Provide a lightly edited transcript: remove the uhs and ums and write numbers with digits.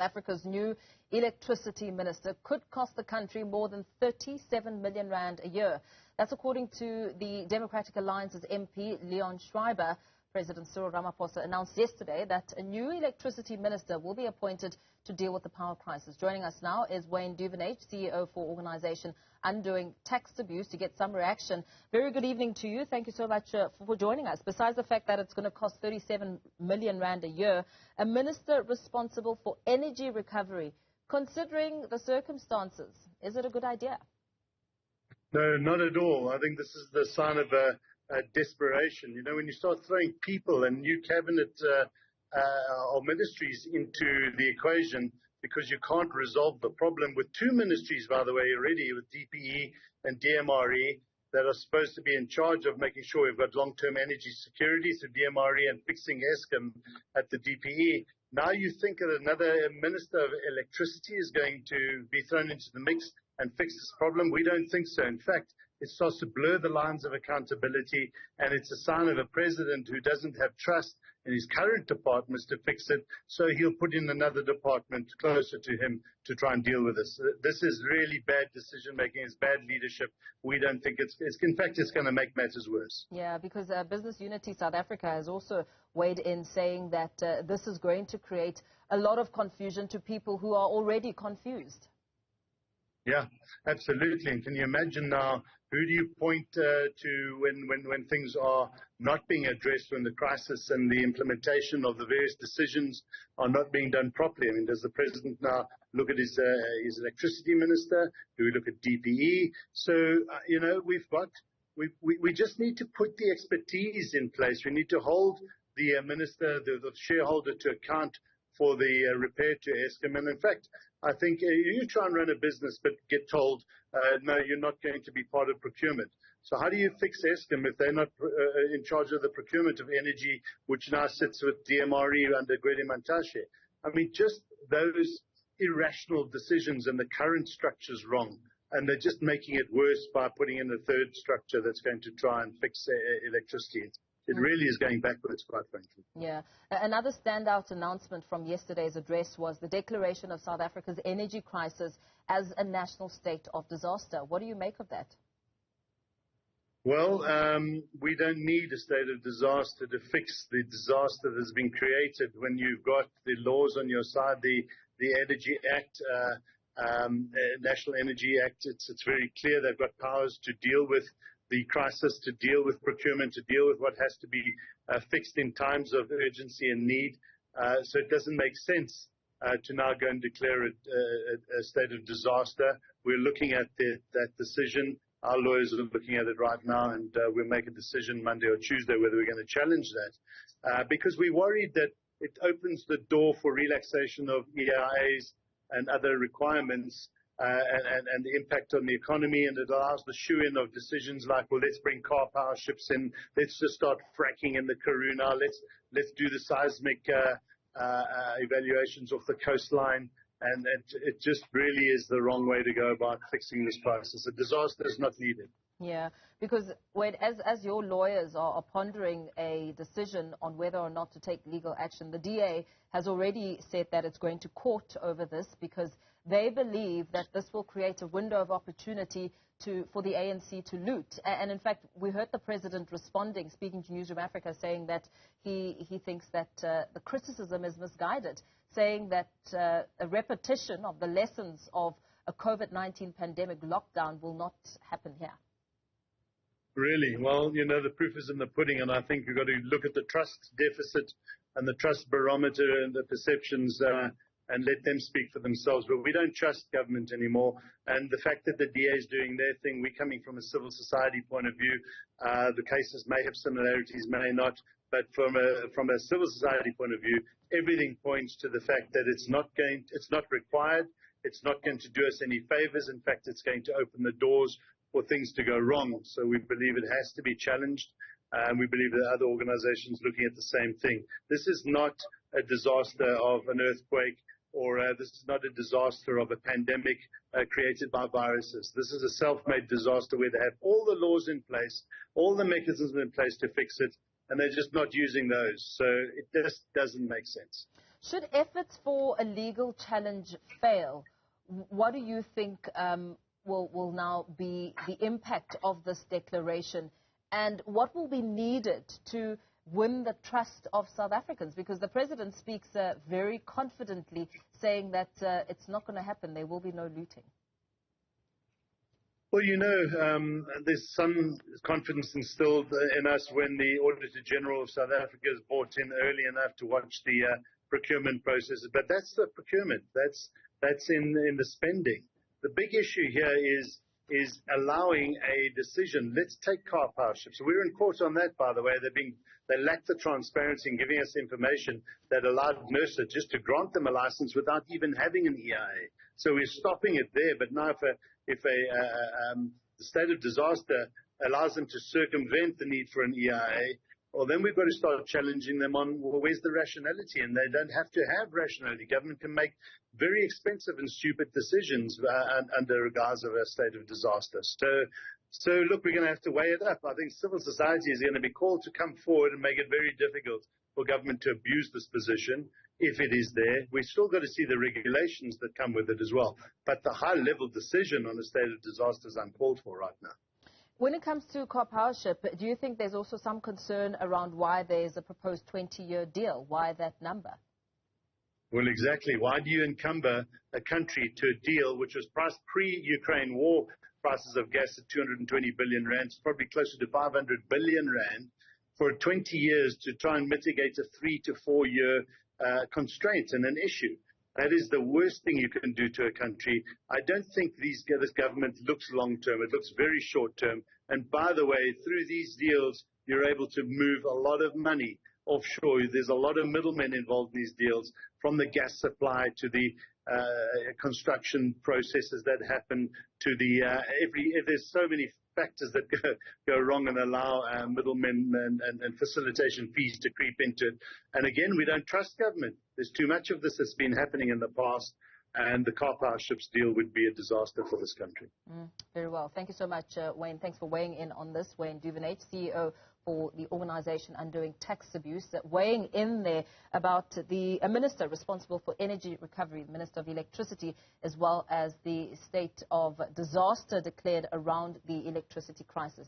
Africa's new electricity minister could cost the country more than 37 million rand a year. That's according to the Democratic Alliance's MP, Leon Schreiber. President Cyril Ramaphosa announced yesterday that a new electricity minister will be appointed to deal with the power crisis. Joining us now is Wayne Duvenage, CEO for organization Undoing Tax Abuse, to get some reaction. Very good evening to you. Thank you so much for joining us. Besides the fact that it's going to cost 37 million rand a year, a minister responsible for energy recovery, considering the circumstances, is it a good idea? No, not at all. I think this is the sign of desperation. You know, when you start throwing people and new cabinet or ministries into the equation because you can't resolve the problem with two ministries, by the way, already, with DPE and DMRE, that are supposed to be in charge of making sure we've got long-term energy security, so DMRE, and fixing Eskom at the DPE. Now you think that another minister of electricity is going to be thrown into the mix and fix this problem? We don't think so. In fact, it starts to blur the lines of accountability, and it's a sign of a president who doesn't have trust in his current departments to fix it, so he'll put in another department closer to him to try and deal with this. This is really bad decision-making. It's bad leadership. We don't think in fact, it's going to make matters worse. Yeah, because Business Unity South Africa has also weighed in, saying that this is going to create a lot of confusion to people who are already confused. Yeah, absolutely. And can you imagine now, who do you point to when things are not being addressed, when the crisis and the implementation of the various decisions are not being done properly? I mean, does the president now look at his electricity minister? Do we look at DPE? So, you know, we just need to put the expertise in place. We need to hold the minister, the shareholder, to account for the repair to Eskom. And in fact, I think you try and run a business but get told, no, you're not going to be part of procurement. So how do you fix Eskom if they're not in charge of the procurement of energy, which now sits with DMRE under Gwede Mantashe? I mean, just those irrational decisions, and the current structure's wrong. And they're just making it worse by putting in a third structure that's going to try and fix electricity. It really is going backwards, quite frankly. Yeah. Another standout announcement from yesterday's address was the declaration of South Africa's energy crisis as a national state of disaster. What do you make of that? Well, we don't need a state of disaster to fix the disaster that's been created when you've got the laws on your side, the Energy Act, National Energy Act. It's very clear they've got powers to deal with the crisis, to deal with procurement, to deal with what has to be fixed in times of urgency and need. So it doesn't make sense to now go and declare it a state of disaster. We're looking at that decision. Our lawyers are looking at it right now, and we'll make a decision Monday or Tuesday whether we're going to challenge that. Because we're worried that it opens the door for relaxation of EIAs and other requirements, and the impact on the economy, and it allows the shoe-in of decisions like, well, let's bring car power ships in, let's just start fracking in the Karoo now, let's do the seismic evaluations off the coastline, and it just really is the wrong way to go about fixing this crisis. A disaster is not needed. Yeah, because Wade, as your lawyers are pondering a decision on whether or not to take legal action, the DA has already said that it's going to court over this because they believe that this will create a window of opportunity for the ANC to loot. And in fact, we heard the president responding, speaking to Newzroom Afrika, saying that he thinks that the criticism is misguided, saying that a repetition of the lessons of a COVID-19 pandemic lockdown will not happen here. Really? Well, you know, the proof is in the pudding, and I think we've got to look at the trust deficit and the trust barometer and the perceptions and let them speak for themselves. But we don't trust government anymore, and the fact that the DA is doing their thing, we're coming from a civil society point of view. The cases may have similarities, may not, but from a civil society point of view, everything points to the fact that it's not required, it's not going to do us any favors. In fact, it's going to open the doors for things to go wrong. So we believe it has to be challenged, and we believe that other organizations looking at the same thing. This is not a disaster of an earthquake, or this is not a disaster of a pandemic created by viruses. This is a self-made disaster where they have all the laws in place, all the mechanisms in place to fix it, and they're just not using those. So it just doesn't make sense. Should efforts for a legal challenge fail, what do you think will now be the impact of this declaration, and what will be needed to win the trust of South Africans? Because the President speaks very confidently, saying that it's not going to happen, there will be no looting. Well, there's some confidence instilled in us when the Auditor General of South Africa is brought in early enough to watch the procurement processes. But that's the procurement. That's in the spending. The big issue here is allowing a decision. Let's take car power ships. So we're in court on that, by the way. They lack the transparency in giving us information that allowed NERSA just to grant them a license without even having an EIA. So we're stopping it there. But now if the state of disaster allows them to circumvent the need for an EIA, well, then we've got to start challenging them on, well, where's the rationality? And they don't have to have rationality. Government can make very expensive and stupid decisions under the guise of a state of disaster. So look, we're going to have to weigh it up. I think civil society is going to be called to come forward and make it very difficult for government to abuse this position if it is there. We've still got to see the regulations that come with it as well. But the high-level decision on a state of disaster is uncalled for right now. When it comes to car power ship, do you think there's also some concern around why there's a proposed 20-year deal? Why that number? Well, exactly. Why do you encumber a country to a deal which was priced pre-Ukraine war, prices of gas at 220 billion rand, probably closer to 500 billion rand, for 20 years to try and mitigate a 3 to 4 year constraint and an issue? That is the worst thing you can do to a country. I don't think this government looks long-term. It looks very short-term. And by the way, through these deals, you're able to move a lot of money offshore. There's a lot of middlemen involved in these deals, from the gas supply to the construction processes that happen to the there's so many factors that go wrong and allow middlemen and facilitation fees to creep into it. And again, we don't trust government. There's too much of this that's been happening in the past, and the car power ships deal would be a disaster for this country. Very well. Thank you so much, Wayne. Thanks for weighing in on this. Wayne Duvenage, CEO for the organization Undoing Tax Abuse, weighing in there about a minister responsible for energy recovery, the Minister of Electricity, as well as the state of disaster declared around the electricity crisis.